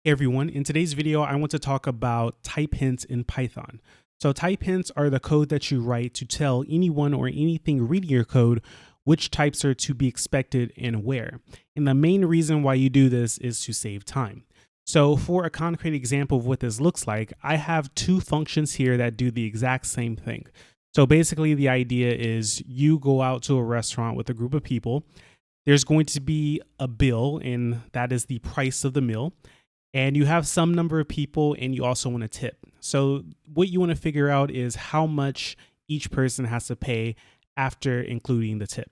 Hey everyone, in today's video, I want to talk about type hints in Python. So type hints are the code that you write to tell anyone or anything reading your code which types are to be expected and where. And the main reason why you do this is to save time. So for a concrete example of what this looks like, I have two functions here that do the exact same thing. So basically the idea is you go out to a restaurant with a group of people. There's going to be a bill, and that is the price of the meal, and you have some number of people and you also want to tip. So what you want to figure out is how much each person has to pay after including the tip.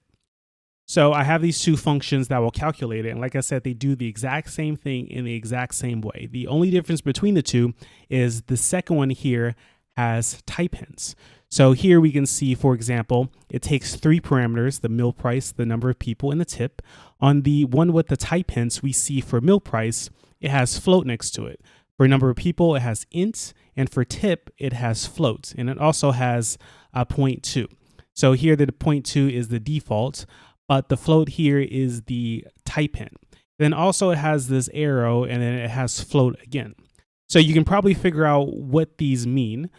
So I have these two functions that will calculate it. And like I said, they do the exact same thing in the exact same way. The only difference between the two is the second one here has type hints. So here we can see, for example, it takes three parameters: the meal price, the number of people, and the tip. On the one with the type hints, we see for meal price, it has float next to it. For number of people, it has int, and for tip, it has float, and it also has a 0.2. So here the 0.2 is the default, but the float here is the type hint. Then also it has this arrow, and then it has float again. So you can probably figure out what these mean.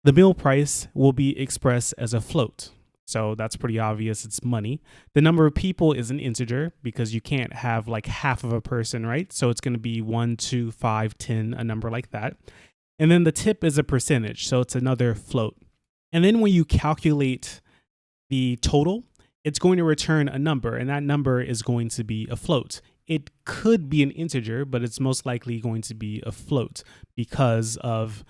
The meal price will be expressed as a float. So that's pretty obvious. It's money. The number of people is an integer because you can't have like half of a person, right? So it's going to be 1, 2, 5, 10, a number like that. And then the tip is a percentage. So it's another float. And then when you calculate the total, it's going to return a number, and that number is going to be a float. It could be an integer, but it's most likely going to be a float because of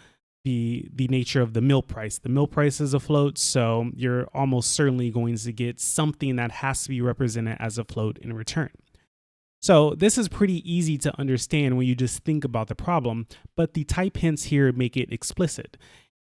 the nature of the meal price. The meal price is a float, so you're almost certainly going to get something that has to be represented as a float in return. So this is pretty easy to understand when you just think about the problem, but the type hints here make it explicit.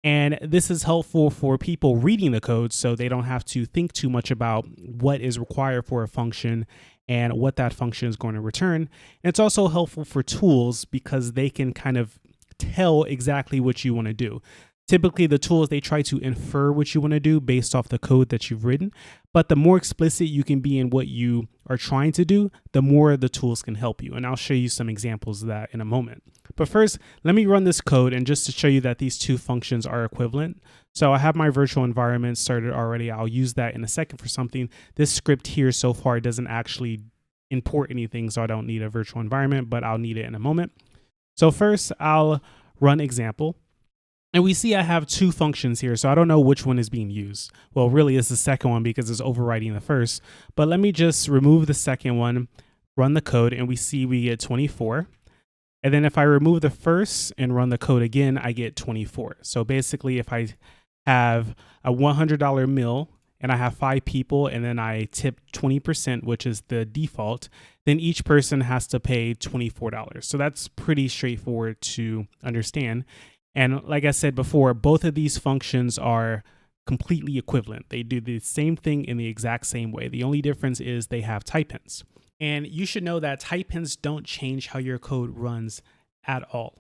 And this is helpful for people reading the code so they don't have to think too much about what is required for a function and what that function is going to return. And it's also helpful for tools because they can kind of tell exactly what you want to do. Typically, the tools, they try to infer what you want to do based off the code that you've written. But the more explicit you can be in what you are trying to do, the more the tools can help you. And I'll show you some examples of that in a moment. But first, let me run this code, and just to show you that these two functions are equivalent. So I have my virtual environment started already. I'll use that in a second for something. This script here so far doesn't actually import anything, so I don't need a virtual environment, but I'll need it in a moment. So first, I'll run example. And we see I have two functions here, so I don't know which one is being used. Well, really, it's the second one because it's overriding the first. But let me just remove the second one, run the code, and we see we get 24. And then if I remove the first and run the code again, I get 24. So basically, if I have a $100 meal and I have 5 people and then I tip 20%, which is the default, then each person has to pay $24. So that's pretty straightforward to understand. And like I said before, both of these functions are completely equivalent. They do the same thing in the exact same way. The only difference is they have type hints. And you should know that type hints don't change how your code runs at all.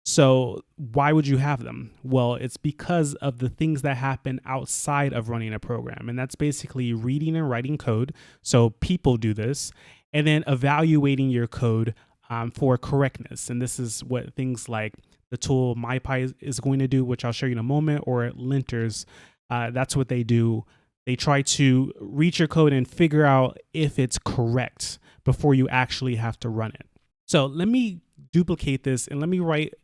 So why would you have them? Well, it's because of the things that happen outside of running a program. And that's basically reading and writing code. So people do this. And then evaluating your code for correctness. And this is what things like the tool mypy is going to do, which I'll show you in a moment, or linters. That's what they do. They try to read your code and figure out if it's correct before you actually have to run it. So let me duplicate this and let me write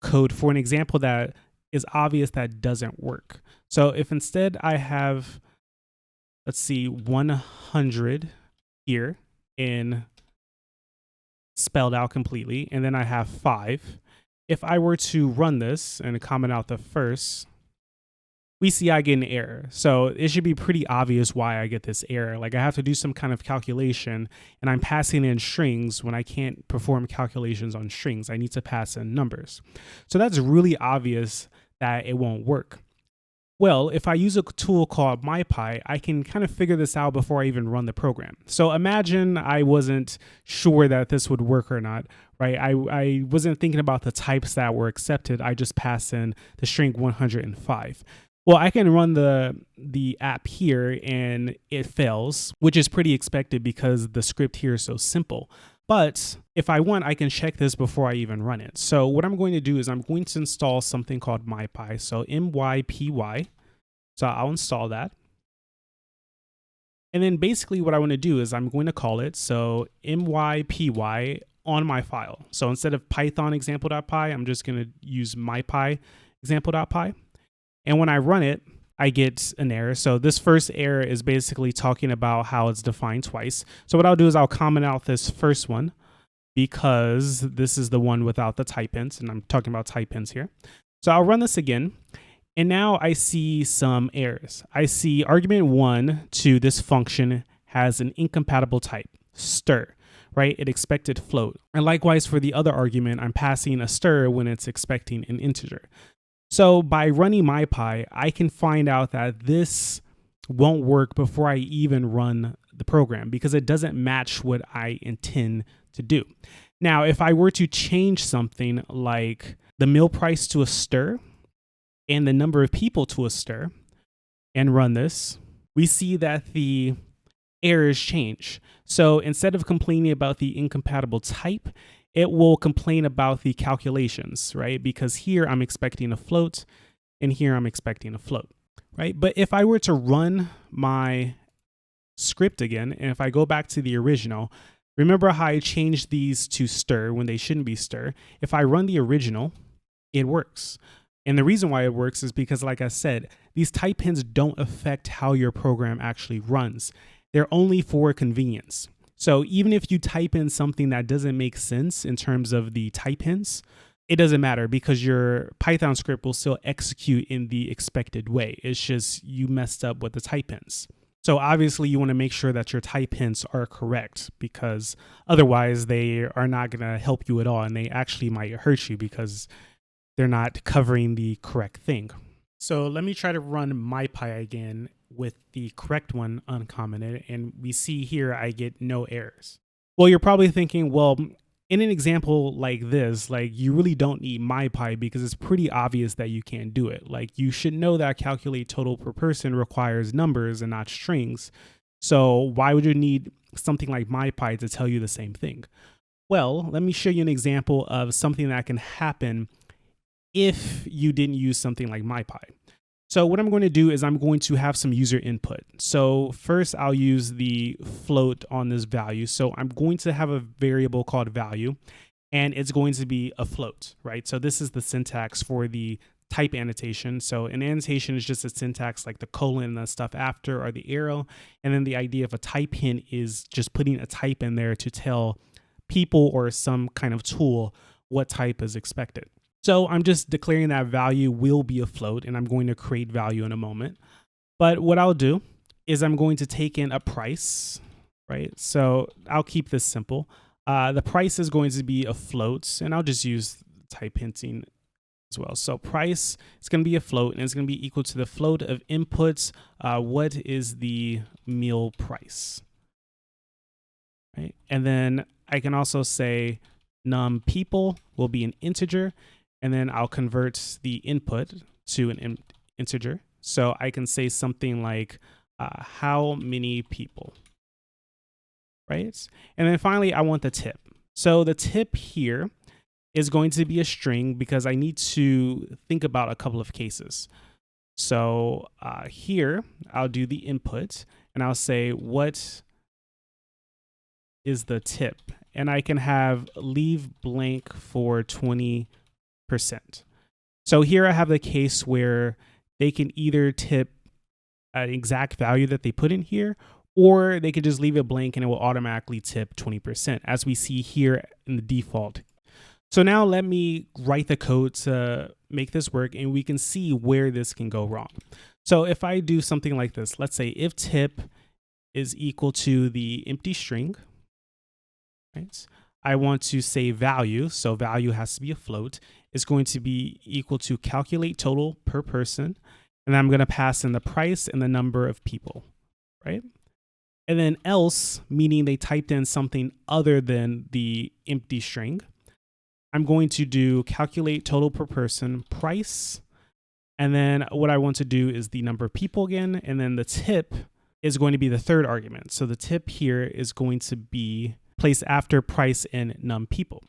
code for an example that is obvious that doesn't work. So if instead I have, let's see, 100 here in spelled out completely, and then I have 5. If I were to run this and comment out the first, we see I get an error. So it should be pretty obvious why I get this error. Like I have to do some kind of calculation and I'm passing in strings when I can't perform calculations on strings. I need to pass in numbers. So that's really obvious that it won't work. Well, if I use a tool called mypy, I can kind of figure this out before I even run the program. So imagine I wasn't sure that this would work or not, right? I wasn't thinking about the types that were accepted. I just passed in the string 105. Well, I can run the app here and it fails, which is pretty expected because the script here is so simple. But if I want, I can check this before I even run it. So what I'm going to do is I'm going to install something called mypy. So mypy. So I'll install that. And then basically what I want to do is I'm going to call it so mypy on my file. So instead of python example.py, I'm just going to use mypy example.py. And when I run it, I get an error. So this first error is basically talking about how it's defined twice. So what I'll do is I'll comment out this first one because this is the one without the type hints, and I'm talking about type hints here. So I'll run this again. And now I see some errors. I see argument 1 to this function has an incompatible type, stir, right? It expected float. And likewise for the other argument, I'm passing a stir when it's expecting an integer. So by running mypy, I can find out that this won't work before I even run the program because it doesn't match what I intend to do. Now, if I were to change something like the meal price to a stir and the number of people to a stir and run this, we see that the errors change. So instead of complaining about the incompatible type, it will complain about the calculations, right? Because here I'm expecting a float and here I'm expecting a float, right? But if I were to run my script again, and if I go back to the original, remember how I changed these to stir when they shouldn't be stir? If I run the original, it works. And the reason why it works is because, like I said, these type hints don't affect how your program actually runs. They're only for convenience. So even if you type in something that doesn't make sense in terms of the type hints, it doesn't matter because your Python script will still execute in the expected way. It's just you messed up with the type hints. So obviously you want to make sure that your type hints are correct because otherwise they are not going to help you at all and they actually might hurt you because they're not covering the correct thing. So let me try to run mypy again with the correct one uncommented, and we see here I get no errors. Well, you're probably thinking, well, in an example like this, like you really don't need mypy because it's pretty obvious that you can't do it. Like you should know that calculate total per person requires numbers and not strings. So why would you need something like mypy to tell you the same thing? Well, let me show you an example of something that can happen if you didn't use something like mypy. So what I'm going to do is I'm going to have some user input. So first I'll use the float on this value. So I'm going to have a variable called value and it's going to be a float, right? So this is the syntax for the type annotation. So an annotation is just a syntax like the colon and the stuff after or the arrow. And then the idea of a type hint is just putting a type in there to tell people or some kind of tool what type is expected. So I'm just declaring that value will be a float and I'm going to create value in a moment. But what I'll do is I'm going to take in a price, right? So I'll keep this simple. The price is going to be a float and I'll just use type hinting as well. So price is going to be a float and it's going to be equal to the float of inputs. What is the meal price? Right? And then I can also say num people will be an integer. And then I'll convert the input to an integer. So I can say something like, how many people, right? And then finally, I want the tip. So the tip here is going to be a string because I need to think about a couple of cases. So here, I'll do the input and I'll say, what is the tip? And I can have leave blank for 20%. So here I have the case where they can either tip an exact value that they put in here, or they could just leave it blank and it will automatically tip 20%, as we see here in the default. So now let me write the code to make this work and we can see where this can go wrong. So if I do something like this, let's say if tip is equal to the empty string, right? I want to say value, so value has to be a float. It's going to be equal to calculate total per person. And I'm going to pass in the price and the number of people, right? And then else, meaning they typed in something other than the empty string. I'm going to do calculate total per person price. And then what I want to do is the number of people again. And then the tip is going to be the third argument. So the tip here is going to be placed after price and num people.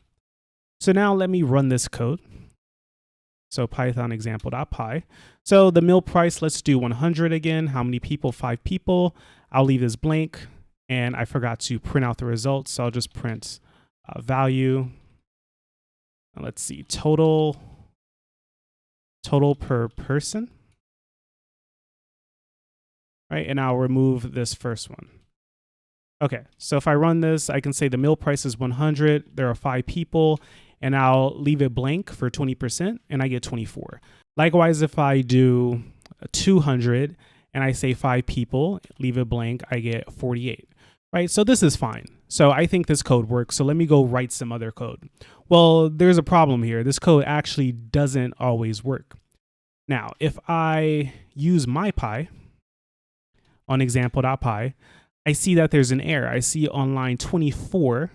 So now let me run this code. So Python example.py. So the meal price, let's do 100 again. How many people? 5 people. I'll leave this blank. And I forgot to print out the results. So I'll just print value. Let's see, total per person. Right, and I'll remove this first one. Okay, so if I run this, I can say the meal price is 100. There are 5 people. And I'll leave it blank for 20% and I get 24. Likewise, if I do 200 and I say 5 people, leave it blank, I get 48, right? So this is fine. So I think this code works. So let me go write some other code. Well, there's a problem here. This code actually doesn't always work. Now, if I use mypy on example.py, I see that there's an error. I see on line 24,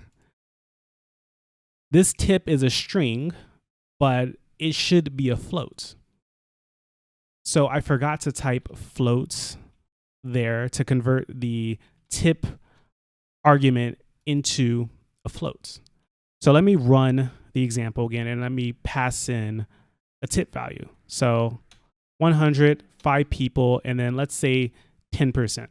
this tip is a string, but it should be a float. So I forgot to type floats there to convert the tip argument into a float. So let me run the example again and let me pass in a tip value. So 100, 5 people, and then let's say 10%,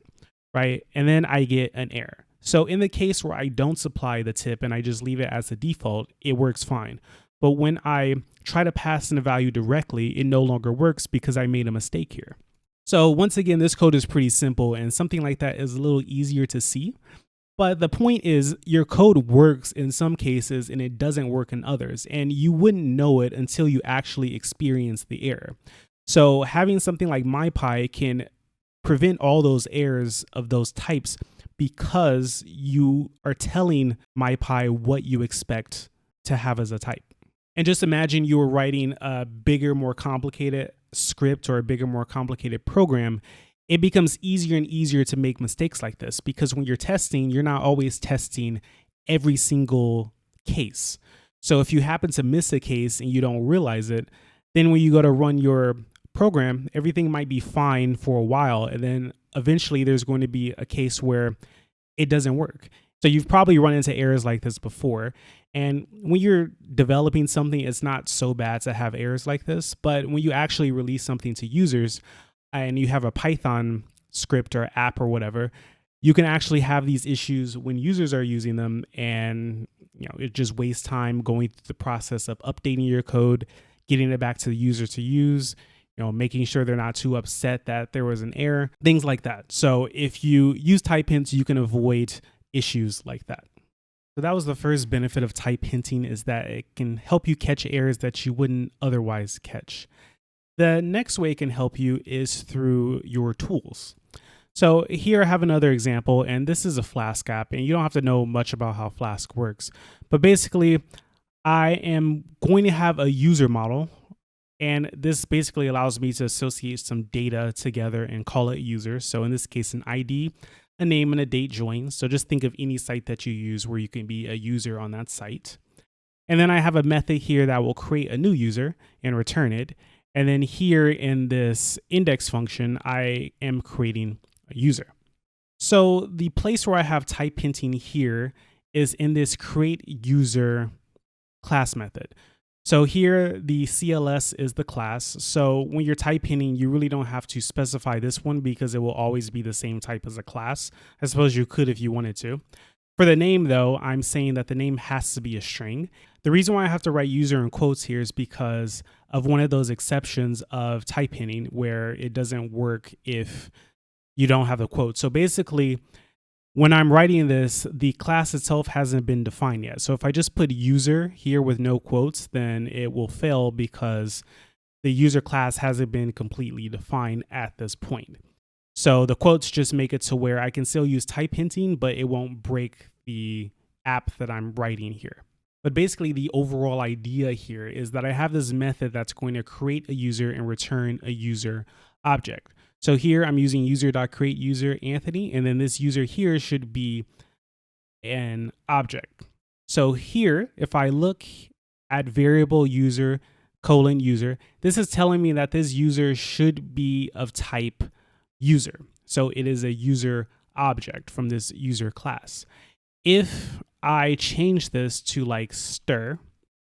right? And then I get an error. So in the case where I don't supply the tip and I just leave it as the default, it works fine. But when I try to pass in a value directly, it no longer works because I made a mistake here. So once again, this code is pretty simple and something like that is a little easier to see. But the point is your code works in some cases and it doesn't work in others. And you wouldn't know it until you actually experience the error. So having something like mypy can prevent all those errors of those types because you are telling mypy what you expect to have as a type. And just imagine you were writing a bigger, more complicated script or a bigger, more complicated program. It becomes easier and easier to make mistakes like this because when you're testing, you're not always testing every single case. So if you happen to miss a case and you don't realize it, then when you go to run your program, everything might be fine for a while. And then eventually there's going to be a case where it doesn't work. So you've probably run into errors like this before. And when you're developing something, it's not so bad to have errors like this. But when you actually release something to users and you have a Python script or app or whatever, you can actually have these issues when users are using them. And it just wastes time going through the process of updating your code, getting it back to the user to use, making sure they're not too upset that there was an error, things like that. So if you use type hints, you can avoid issues like that. So that was the first benefit of type hinting, is that it can help you catch errors that you wouldn't otherwise catch. The next way it can help you is through your tools. So here I have another example, and this is a Flask app, and you don't have to know much about how Flask works. But basically, I am going to have a user model. And this basically allows me to associate some data together and call it user. So in this case, an ID, a name, and a date join. So just think of any site that you use where you can be a user on that site. And then I have a method here that will create a new user and return it. And then here in this index function, I am creating a user. So the place where I have type hinting here is in this create user class method. So here the CLS is the class. So when you're type hinting, you really don't have to specify this one because it will always be the same type as a class. I suppose you could if you wanted to. For the name though, I'm saying that the name has to be a string. The reason why I have to write user in quotes here is because of one of those exceptions of type hinting where it doesn't work if you don't have the quote. So basically, when I'm writing this, the class itself hasn't been defined yet. So if I just put user here with no quotes, then it will fail because the user class hasn't been completely defined at this point. So the quotes just make it to where I can still use type hinting, but it won't break the app that I'm writing here. But basically the overall idea here is that I have this method that's going to create a user and return a user object. So here I'm using user.createUser Anthony, and then this user here should be an object. So here, if I look at variable user :user, this is telling me that this user should be of type user. So it is a user object from this user class. If I change this to like stir,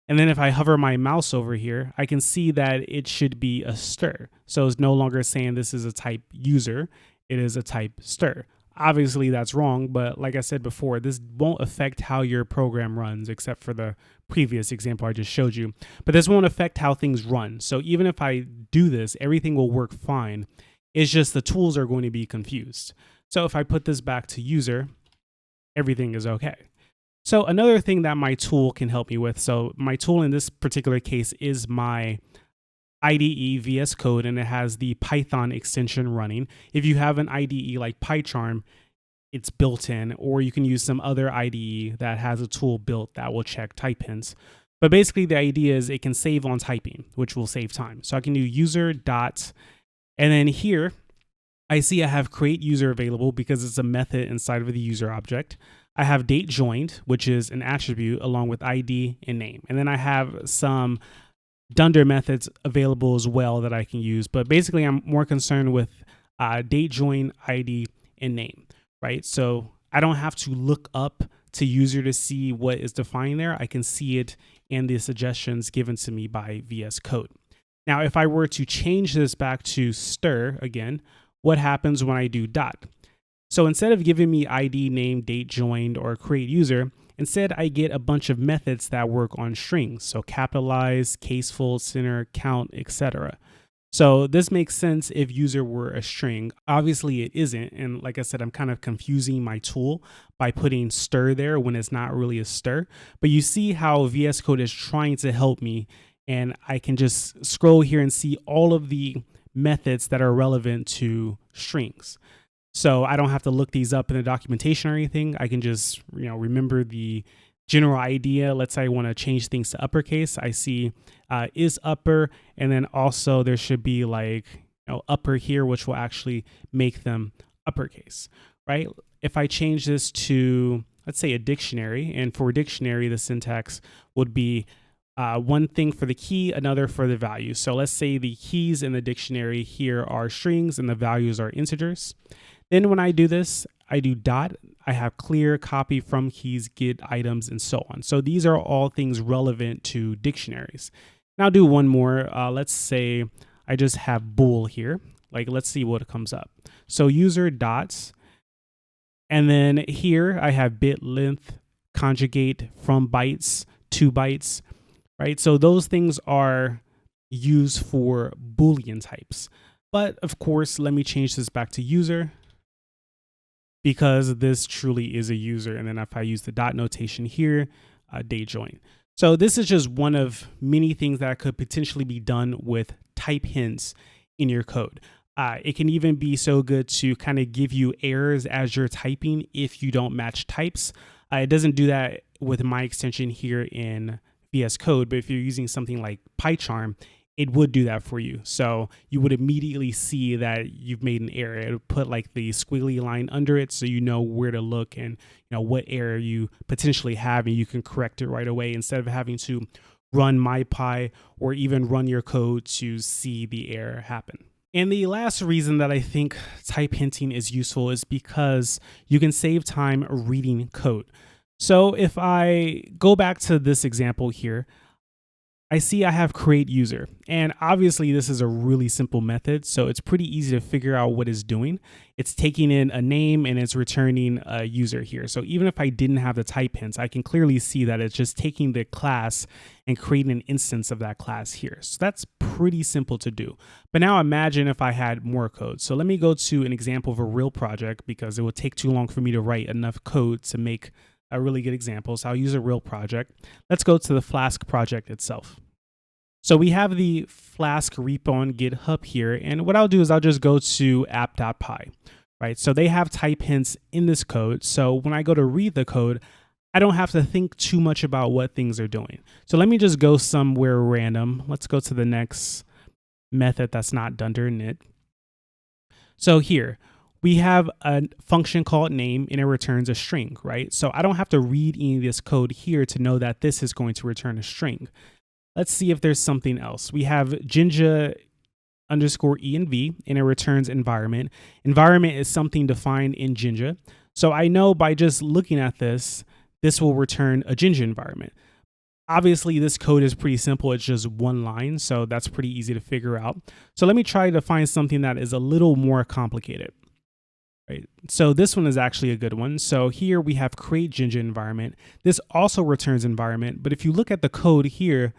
and then if I hover my mouse over here, I can see that it should be a stir. So it's no longer saying this is a type user, it is a type stir. Obviously that's wrong, but like I said before, this won't affect how your program runs except for the previous example I just showed you. But this won't affect how things run. So even if I do this, everything will work fine. It's just the tools are going to be confused. So if I put this back to user, everything is okay. So another thing that my tool can help me with, so my tool in this particular case is my IDE VS Code, and it has the Python extension running. If you have an IDE like PyCharm, it's built in, or you can use some other IDE that has a tool built that will check type hints. But basically the idea is it can save on typing, which will save time. So I can do user dot, and then here I see I have create user available because it's a method inside of the user object. I have date joined, which is an attribute along with ID and name. And then I have some dunder methods available as well that I can use. But basically I'm more concerned with date join, ID, and name, right? So I don't have to look up to user to see what is defined there. I can see it in the suggestions given to me by VS Code. Now, if I were to change this back to stir again, what happens when I do dot? So instead of giving me ID, name, date joined, or create user, instead I get a bunch of methods that work on strings. So capitalize, caseful, center, count, etc. So this makes sense if user were a string. Obviously it isn't. And like I said, I'm kind of confusing my tool by putting stir there when it's not really a stir. But you see how VS Code is trying to help me, and I can just scroll here and see all of the methods that are relevant to strings. So I don't have to look these up in the documentation or anything. I can just, remember the general idea. Let's say I want to change things to uppercase. I see is upper, and then also there should be like upper here, which will actually make them uppercase, right? If I change this to, let's say, a dictionary, and for a dictionary, the syntax would be one thing for the key, another for the value. So let's say the keys in the dictionary here are strings and the values are integers. Then when I do this, I do dot, I have clear, copy from keys, get items, and so on. So these are all things relevant to dictionaries. Now I'll do one more. Let's say I just have bool here. Like, let's see what comes up. So user dots, and then here I have bit length, conjugate, from bytes, to bytes, right? So those things are used for Boolean types. But of course, let me change this back to user, because this truly is a user. And then if I use the dot notation here, date join. So this is just one of many things that could potentially be done with type hints in your code. It can even be so good to kind of give you errors as you're typing if you don't match types. It doesn't do that with my extension here in VS Code, but if you're using something like PyCharm, it would do that for you. So you would immediately see that you've made an error. It would put like the squiggly line under it, so you know where to look and what error you potentially have, and you can correct it right away instead of having to run mypy or even run your code to see the error happen. And the last reason that I think type hinting is useful is because you can save time reading code. So if I go back to this example here, I see I have create user, and obviously this is a really simple method, so it's pretty easy to figure out what it's doing. It's taking in a name and it's returning a user here. So even if I didn't have the type hints, I can clearly see that it's just taking the class and creating an instance of that class here. So that's pretty simple to do. But now imagine if I had more code. So let me go to an example of a real project, because it would take too long for me to write enough code to make a really good example. So I'll use a real project. Let's go to the Flask project itself. So we have the Flask repo on GitHub here, and what I'll do is I'll just go to app.py, right? So they have type hints in this code. So when I go to read the code, I don't have to think too much about what things are doing. So let me just go somewhere random. Let's go to the next method that's not dunder init. So here we have a function called name, and it returns a string, right? So I don't have to read any of this code here to know that this is going to return a string. Let's see if there's something else. We have Jinja underscore env, and it returns environment. Environment is something defined in Jinja. So I know by just looking at this this will return a Ginger environment. Obviously, this code is pretty simple. It's just one line, so that's pretty easy to figure out. So let me try to find something that is a little more complicated. Right. So this one is actually a good one. So here we have create Ginger environment. This also returns environment, but if you look at the code here,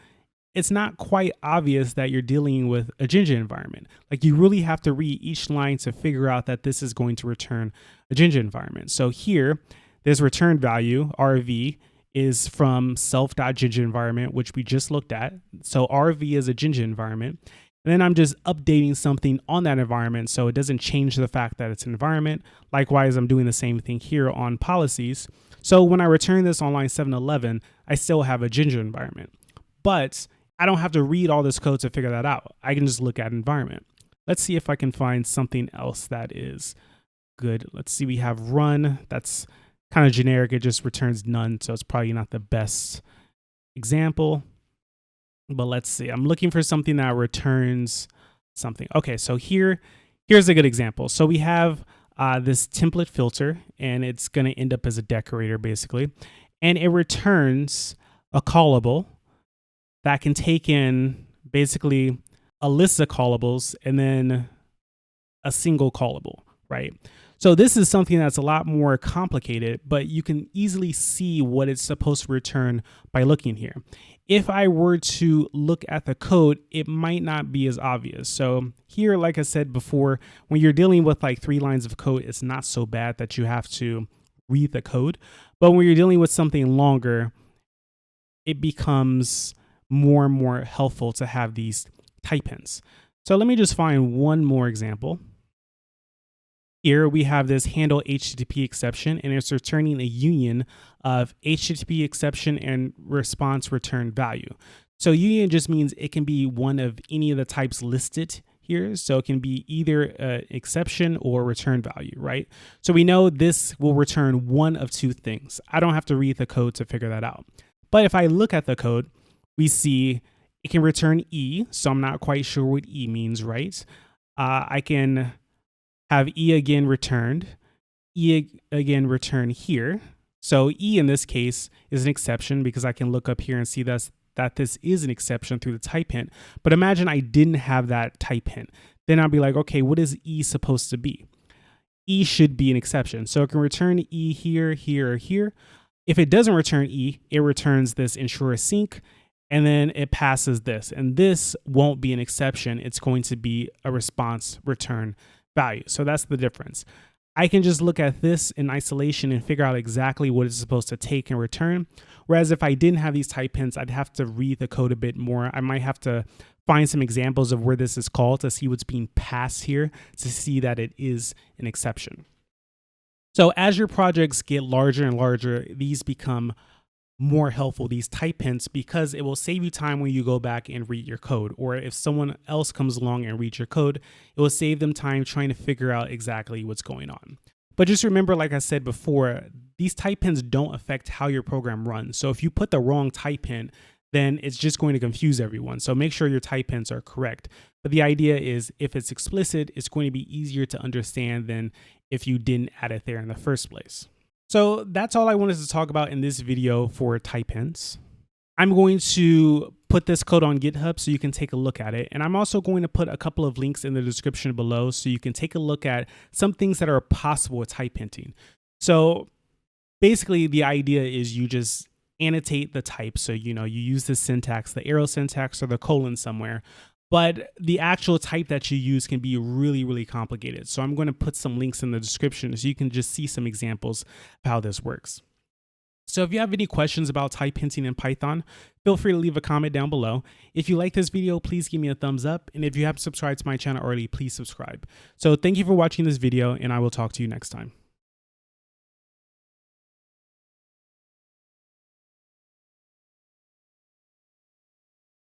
it's not quite obvious that you're dealing with a Ginger environment. Like, you really have to read each line to figure out that this is going to return a Ginger environment. So here, this return value, RV, is from self.ginger environment, which we just looked at. So RV is a Ginger environment. And then I'm just updating something on that environment so it doesn't change the fact that it's an environment. Likewise, I'm doing the same thing here on policies. So when I return this on line 711, I still have a Ginger environment. But I don't have to read all this code to figure that out. I can just look at environment. Let's see if I can find something else that is good. Let's see, we have run. That's kind of generic. It just returns none, so it's probably not the best example. But let's see. I'm looking for something that returns something. Okay, so here's a good example. So we have this template filter, and it's going to end up as a decorator, basically. And it returns a callable that can take in basically a list of callables and then a single callable, right? So this is something that's a lot more complicated, but you can easily see what it's supposed to return by looking here. If I were to look at the code, it might not be as obvious. So here, like I said before, when you're dealing with like 3 lines of code, it's not so bad that you have to read the code. But when you're dealing with something longer, it becomes more and more helpful to have these type hints. So let me just find one more example. Here we have this handle HTTP exception, and it's returning a union of HTTP exception and response return value. So union just means it can be one of any of the types listed here. So it can be either exception or return value, right? So we know this will return one of 2 things. I don't have to read the code to figure that out. But if I look at the code, we see it can return E. So I'm not quite sure what E means, right? I can have E again returned, E again return here. So E in this case is an exception because I can look up here and see that this is an exception through the type hint. But imagine I didn't have that type hint. Then I'd be like, okay, what is E supposed to be? E should be an exception. So it can return E here, here, or here. If it doesn't return E, it returns this ensure sync, and then it passes this. And this won't be an exception. It's going to be a response return value. So that's the difference. I can just look at this in isolation and figure out exactly what it's supposed to take and return. Whereas if I didn't have these type hints, I'd have to read the code a bit more. I might have to find some examples of where this is called to see what's being passed here to see that it is an exception. So as your projects get larger and larger, these become more helpful, these type hints, because it will save you time when you go back and read your code. Or if someone else comes along and reads your code, it will save them time trying to figure out exactly what's going on. But just remember, like I said before, these type hints don't affect how your program runs. So if you put the wrong type hint, then it's just going to confuse everyone. So make sure your type hints are correct. But the idea is if it's explicit, it's going to be easier to understand than if you didn't add it there in the first place. So that's all I wanted to talk about in this video for type hints. I'm going to put this code on GitHub so you can take a look at it. And I'm also going to put a couple of links in the description below so you can take a look at some things that are possible with type hinting. So basically the idea is you just annotate the type. So, you use the syntax, the arrow syntax or the colon somewhere. But the actual type that you use can be really, really complicated. So I'm going to put some links in the description so you can just see some examples of how this works. So if you have any questions about type hinting in Python, feel free to leave a comment down below. If you like this video, please give me a thumbs up. And if you haven't subscribed to my channel already, please subscribe. So thank you for watching this video, and I will talk to you next time.